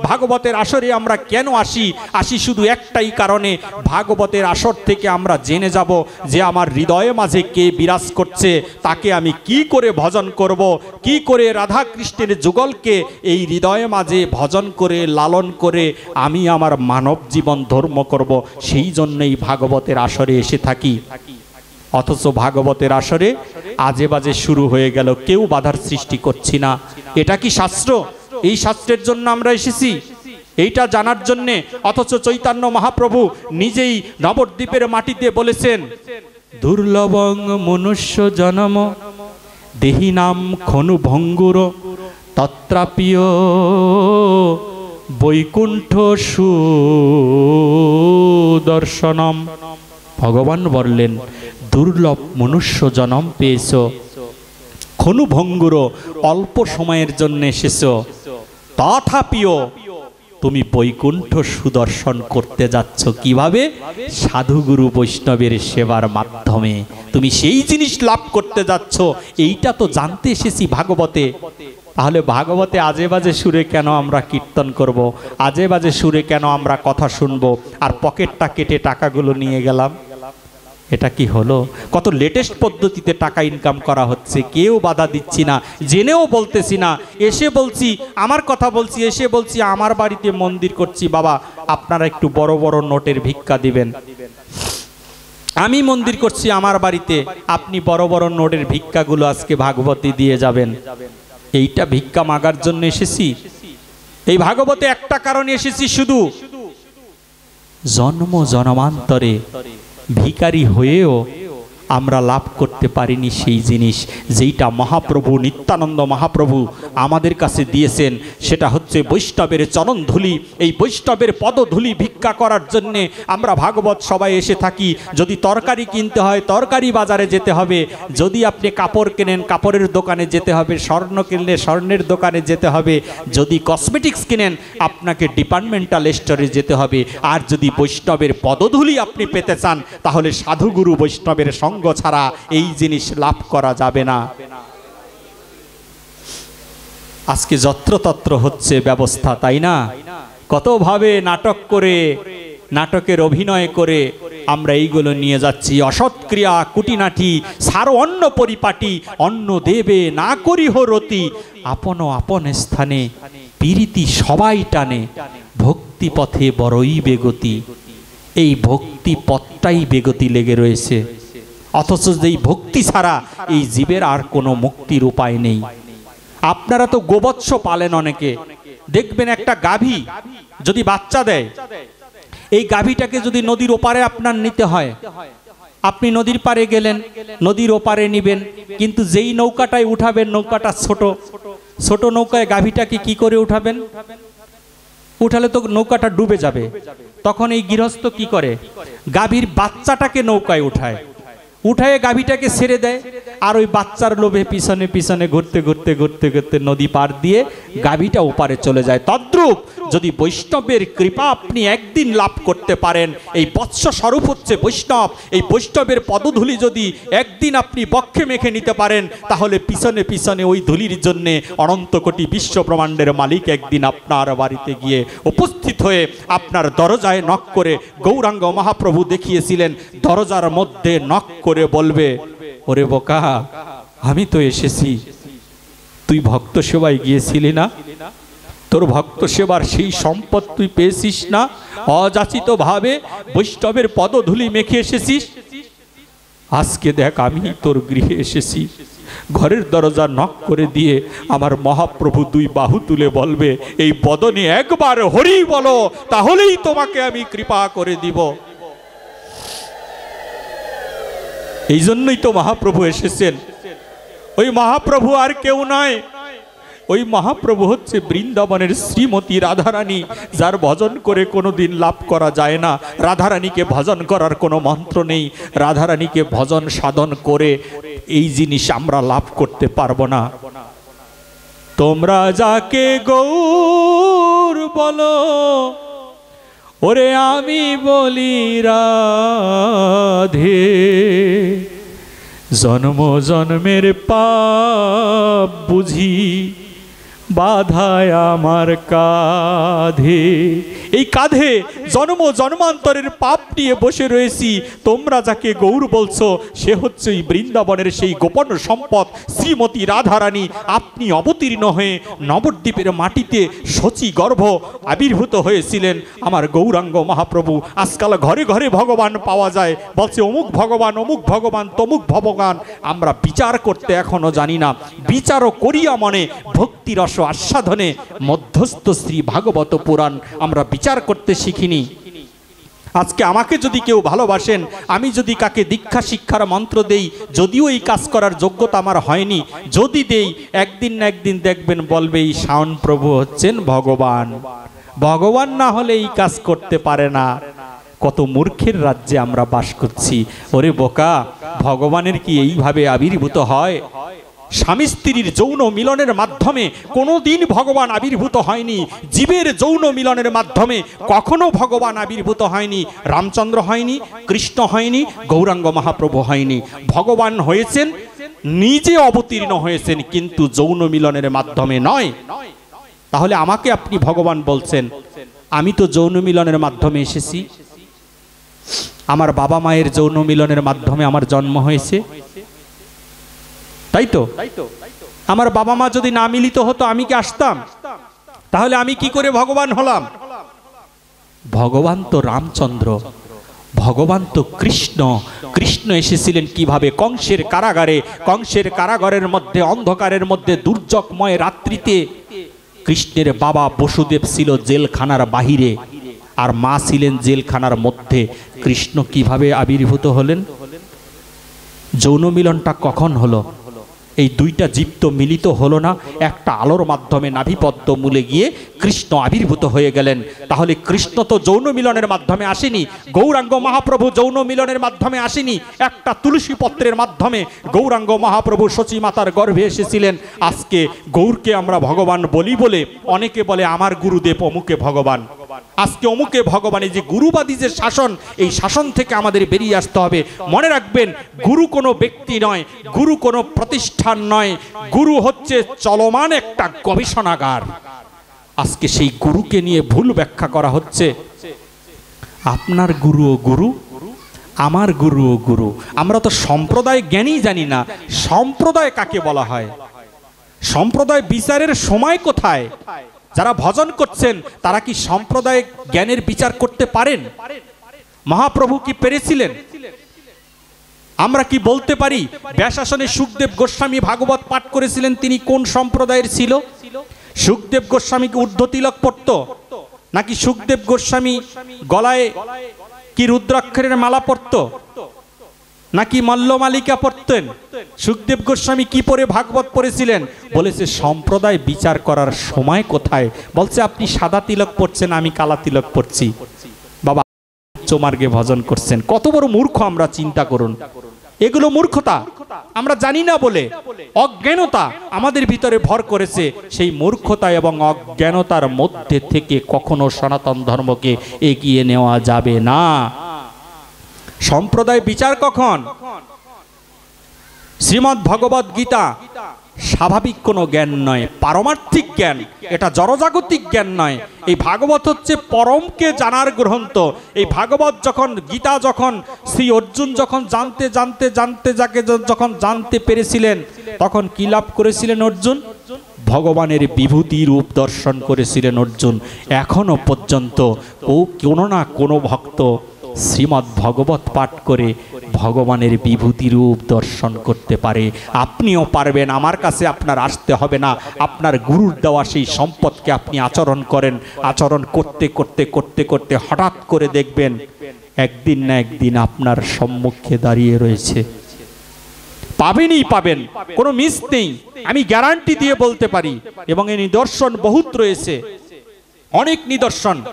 ভাগবতের আসরে আমরা কেন আসি শুধু একটাই কারণে, ভাগবতের আসর থেকে আমরা জেনে যাব যে আমার হৃদয়ে মাঝে কে বিরাজ করছে, তাকে আমি কি করে ভজন করব, কি করে রাধা কৃষ্ণের যুগলকে এই হৃদয়ে মাঝে ভজন করে লালন করে আমি আমার মানব জীবন ধর্ম করব। সেই জন্যই ভাগবতের আসরে এসে থাকি। অথচ ভাগবতের আসরে আজে বাজে শুরু হয়ে গেল, কেউ বাধার সৃষ্টি করছি না। এটা কি শাস্ত্র? এই শাস্ত্রের জন্য আমরা এসেছি, এইটা জানার জন্যে। অথচ চৈতন্য মহাপ্রভু নিজেই নবদ্বীপের মাটিতে বলেছেন, দুর্লভং মনুষ্য জনম দেহি নাম খনু ভঙ্গুর তত্রাপিয় বৈকুণ্ঠ সুদর্শনম। ভগবান বললেন, দুর্লভ মনুষ্য জন্ম পেয়েছ, ক্ষণুভঙ্গুর অল্প সময়ের জন্য এসেছ, তথাপিও তুমি বৈকুণ্ঠ সুদর্শন করতে যাচ্ছ। কিভাবে? সাধুগুরু বৈষ্ণবের সেবার মাধ্যমে তুমি সেই জিনিস লাভ করতে যাচ্ছ। এইটা তো জানতে এসেছি ভাগবতে। তাহলে ভাগবতে আজে বাজে সুরে কেন আমরা কীর্তন করব? আজে বাজে সুরে কেন আমরা কথা শুনবো আর পকেটটা কেটে টাকাগুলো নিয়ে গেলাম? এটা কি হলো? কত লেটেস্ট পদ্ধতিতে টাকা ইনকাম করা হচ্ছে, কেউ বাধা দিচ্ছি না, জেনেও বলতেছি না, এসে বলছি আমার কথা বলছি, এসে বলছি আমার বাড়িতে মন্দির করছি, বাবা আপনারা একটু বড় বড় নোটের ভিক্ষা দিবেন। আমি মন্দির করছি আমার বাড়িতে, আপনি বড় বড় নোটের ভিক্ষাগুলো আজকে ভাগবতী দিয়ে যাবেন। এইটা ভিক্ষা মাগার জন্য এসেছি? এই ভাগবতে একটা কারণে এসেছি, শুধু জন্ম জন্মান্তরে ভিখারি হয়েও আমরা লাভ করতে পারিনি সেই জিনিস যেইটা মহাপ্রভু নিত্যানন্দ মহাপ্রভু আমাদের কাছে দিয়েছেন। সেটা হচ্ছে বৈষ্ণবের চরণধুলি। এই বৈষ্ণবের পদধুলি ভিক্ষা করার জন্যে আমরা ভাগবত সবাই এসে থাকি। যদি তরকারি কিনতে হয় তরকারি বাজারে যেতে হবে, যদি আপনি কাপড় কেনেন কাপড়ের দোকানে যেতে হবে, স্বর্ণ কিনলে স্বর্ণের দোকানে যেতে হবে, যদি কসমেটিক্স কিনেন আপনাকে ডিপার্টমেন্টাল স্টোরে যেতে হবে। আর যদি বৈষ্ণবের পদধুলি আপনি পেতে চান তাহলে সাধুগুরু বৈষ্ণবের সঙ্গ ছাড়া এই জিনিস লাভ করা যাবে না। আজকে যত্রতত্র হচ্ছে ব্যবস্থা, তাই না? কতভাবে নাটক করে, নাটকের অভিনয় করে আমরা এইগুলো নিয়ে যাচ্ছি। অসৎক্রিয়া কুটিনাটি সারো অন্ন পরিপাটি, অন্ন দেবে না করিহ রতি, আপন আপন স্থানে প্রীতি সবাই টানে, ভক্তি পথে বড়ই বেগতি। এই ভক্তি পথটাই বেগতি লেগে রয়েছে। অথচ যেই ভক্তি ছাড়া এই জীবের আর কোনো মুক্তির উপায় নেই। আপনারা তো গোবৎস পালেন, অনেকে দেখবেন একটা গাভী যদি বাচ্চা দেয়, এই গাভীটাকে যদি নদীর ওপারে আপনার নিতে হয়, আপনি নদীর পারে গেলেন, নদীর ওপারে নিবেন, কিন্তু যেই নৌকাটায় উঠাবেন নৌকাটা ছোট, ছোট নৌকায় গাভীটাকে কি করে উঠাবেন? উঠালে তো নৌকাটা ডুবে যাবে। তখন এই গৃহস্থ কি করে? গাভীর বাচ্চাটাকে নৌকায় উঠায়, উঠায় গাভীটাকে ছেড়ে দেয়, আর ওই বাচ্চার লোভে পিছনে পিছনে ঘুরতে ঘুরতে ঘুরতে ঘুরতে নদী পার দিয়ে গাভীটা ওপারে চলে যায়। তদ্রূপ যদি বৈষ্ণবের কৃপা আপনি একদিন লাভ করতে পারেন, এই বৎস স্বরূপ হচ্ছে বৈষ্ণব, এই বৈষ্ণবের পদধূলি যদি একদিন আপনি বক্ষে মেখে নিতে পারেন, তাহলে পিছনে পিছনে ওই ধূলির জন্যে অনন্ত কোটি বিশ্ব ব্রহ্মাণ্ডের মালিক একদিন আপনার বাড়িতে গিয়ে উপস্থিত হয়ে আপনার দরজায় নক করে, গৌরাঙ্গ মহাপ্রভু দেখিয়েছিলেন, দরজার মধ্যে নক করে বলবে, ওরে বোকা আমি তো এসেছি, তুই ভক্ত সেবায় গিয়েছিলি না? তোর ভক্ত সেবার সেই সম্পদ তুই পেয়েছিস না? অযাচিত ভাবে বৈষ্ণবের পদধূলি মেখে এসেছিস। আজকে দেখ আমি তোর গৃহে এসেছি। ঘরের দরজা নক করে দিয়ে আমার মহাপ্রভু দুই বাহু তুলে বলবে, এই বদনে একবার হরি বলো, তাহলেই তোমাকে আমি কৃপা করে দিব। এই জন্যই তো মহাপ্রভু এসেছেন। ওই মহাপ্রভু আর কেউ নয়, ওই মহাপ্রভু হচ্ছে বৃন্দাবনের শ্রীমতী রাধারানী, যার ভজন করে কোনোদিন লাভ করা যায় না। রাধারানীকে ভজন করার কোনো মন্ত্র নেই, রাধারানীকে ভজন সাধন করে এই জিনিস আমরা লাভ করতে পারবো না। তোমরা যাকে গৌর বলো, ওরে আমি বলি রাধে, জন্ম জন্মের পাপ বুঝি বাধায় আমার কাঁধে, এই কাঁধে জন্ম জন্মান্তরের পাপ নিয়ে বসে রয়েছি। তোমরা যাকে গৌর বলছো সে হচ্ছে এই বৃন্দাবনের সেই গোপন সম্পদ শ্রীমতী রাধারানী। আপনি অবতীর্ণ হয়ে নবদ্বীপের মাটিতে শচী গর্ভ আবির্ভূত হয়েছিলেন আমার গৌরাঙ্গ মহাপ্রভু। আজকাল ঘরে ঘরে ভগবান পাওয়া যায়, বলছে অমুক ভগবান, অমুক ভগবান, তমুক ভগবান। আমরা বিচার করতে এখনো জানি না। বিচারও করিয়া মনে ভক্তিরস আস্বাদনে মধ্যস্থ শ্রী ভাগবত পুরাণ আমরা বিচার করতে শিখিনি। আজকে আমাকে যদি কেউ ভালোবাসেন, আমি যদি কাকে দীক্ষা শিক্ষার মন্ত্র দেই, যদিও এই কাজ করার যোগ্যতা আমার হয়নি, যদি দেই, একদিন না একদিন দেখবেন বলবে এই শাওন প্রভু হচ্ছেন ভগবান। ভগবান না হলে এই কাজ করতে পারে না। কত মূর্খের রাজ্যে আমরা বাস করছি। ওরে বোকা, ভগবানের কি এইভাবে আবির্ভূত হয়? স্বামী স্ত্রীর যৌন মিলনের মাধ্যমে কোনোদিন ভগবান আবির্ভূত হয়নি। জীবের যৌন মিলনের মাধ্যমে কখনো ভগবান আবির্ভূত হয়নি। রামচন্দ্র হয়নি, কৃষ্ণ হয়নি, গৌরাঙ্গ মহাপ্রভু হয়নি। ভগবান হয়েছেন, নিজে অবতীর্ণ হয়েছেন, কিন্তু যৌন মিলনের মাধ্যমে নয়। তাহলে আমাকে আপনি ভগবান বলছেন, আমি তো যৌন মিলনের মাধ্যমে এসেছি। আমার বাবা মায়ের যৌন মিলনের মাধ্যমে আমার জন্ম হয়েছে, তাই তো? আমার বাবা মা যদি না মিলিত হতো আমি কি আসতাম? তাহলে আমি কি করে ভগবান হলাম? ভগবান তো রামচন্দ্র, ভগবান তো কৃষ্ণ। কৃষ্ণ এসেছিলেন কিভাবে? কংসের কারাগারে। কংসের কারাগারের মধ্যে, অন্ধকারের মধ্যে, দুর্যোগময় রাত্রিতে কৃষ্ণের বাবা বসুদেব ছিল জেলখানার বাহিরে, আর মা ছিলেন জেলখানার মধ্যে। কৃষ্ণ কিভাবে আবির্ভূত হলেন? যৌন মিলনটা কখন হলো? এই দুইটা জীব তো মিলিত হলো না, একটা আলোর মাধ্যমে নাভিপদ্ম মূলে গিয়ে কৃষ্ণ আবির্ভূত হয়ে গেলেন। তাহলে কৃষ্ণ তো যৌন মিলনের মাধ্যমে আসেনি, গৌরাঙ্গ মহাপ্রভু যৌন মিলনের মাধ্যমে আসেনি, একটা তুলসী পত্রের মাধ্যমে গৌরাঙ্গ মহাপ্রভু শচী মাতার গর্ভে এসেছিলেন। আজকে গৌরকে আমরা ভগবান বলি বলে অনেকে বলে আমার গুরুদেব অমুকে ভগবান, আজকে অমুকে ভগবান। এই যে গুরুবাদী যে শাসন, এই শাসন থেকে আমাদের বেরিয়ে আসতে হবে। মনে রাখবেন, গুরু কোনো ব্যক্তি নয়, গুরু কোনো প্রতিষ্ঠান নয়, গুরু হচ্ছে চলমান একটা গবেষণাগার। আজকে সেই গুরুকে নিয়ে ভুল ব্যাখ্যা করা হচ্ছে। আপনার গুরু ও গুরু, আমার গুরু ও গুরু। আমরা তো সম্প্রদায় জ্ঞানই জানি না। সম্প্রদায় কাকে বলা হয়? সম্প্রদায় বিচারের সময় কোথায়? যারা ভজন করছেন তারা কি সম্প্রদায় জ্ঞানের বিচার করতে পারেন? মহাপ্রভু কি পেরেছিলেন? আমরা কি বলতে পারি ব্যাসাসনে সুখদেব গোস্বামী ভাগবত পাঠ করেছিলেন, তিনি কোন সম্প্রদায়ের ছিল? সুখদেব গোস্বামী কি ঊর্ধ্ব তিলক পড়ত? নাকি সুখদেব গোস্বামী গলায় কি রুদ্রাক্ষরের মালা পড়ত? নাকি মল্লমালিকা পড়তেন? সুখদেব গোস্বামী কি পরে ভাগবত পড়েছিলেন? বলেছে সম্প্রদায় বিচার করার সময় কোথায়? বলছে আপনি সাদা তিলক পড়ছেন, আমি কালা তিলক পড়ছি। বাবা চোমার্গে ভজন করছেন, কত বড় মূর্খ আমরা! চিন্তা করুন, এগুলো মূর্খতা। আমরা জানি না বলে অজ্ঞানতা আমাদের ভিতরে ভর করেছে। সেই মূর্খতা এবং অজ্ঞানতার মধ্যে থেকে কখনো সনাতন ধর্মকে এগিয়ে নেওয়া যাবে না। সম্প্রদায় বিচার কখন? শ্রীমদ্ ভগবদ গীতা স্বাভাবিক কোনো জ্ঞান নয়, পারমার্থিক জ্ঞান, এটা জড়জাগতিক জ্ঞান নয়। এই ভাগবত হচ্ছে পরমকে জানার গ্রন্থ। এই ভাগবত যখন, গীতা যখন শ্রী অর্জুন যখন জানতে জানতে জানতে যাকে যখন জানতে পেরেছিলেন, তখন কি লাভ করেছিলেন অর্জুন? ভগবানের বিভূতি রূপ দর্শন করেছিলেন অর্জুন। এখনো পর্যন্ত কোনো না কোনো ভক্ত শ্রীমদ্ ভগবত পাঠ করে ভগবানের বিভূতি রূপ দর্শন করতে পারে। আপনিও পারবেন। আমার কাছে আপনার আসতে হবে না। আপনার গুরুর দেওয়া সেই সম্পদকে আপনি আচরণ করেন। আচরণ করতে করতে করতে করতে হঠাৎ করে দেখবেন একদিন না একদিন আপনার সম্মুখে দাঁড়িয়ে রয়েছে। পাবেনই পাবেন, কোনো মিস নেই, আমি গ্যারান্টি দিয়ে বলতে পারি। এবং এই নিদর্শন বহুত রয়েছে, অনেক নিদর্শন।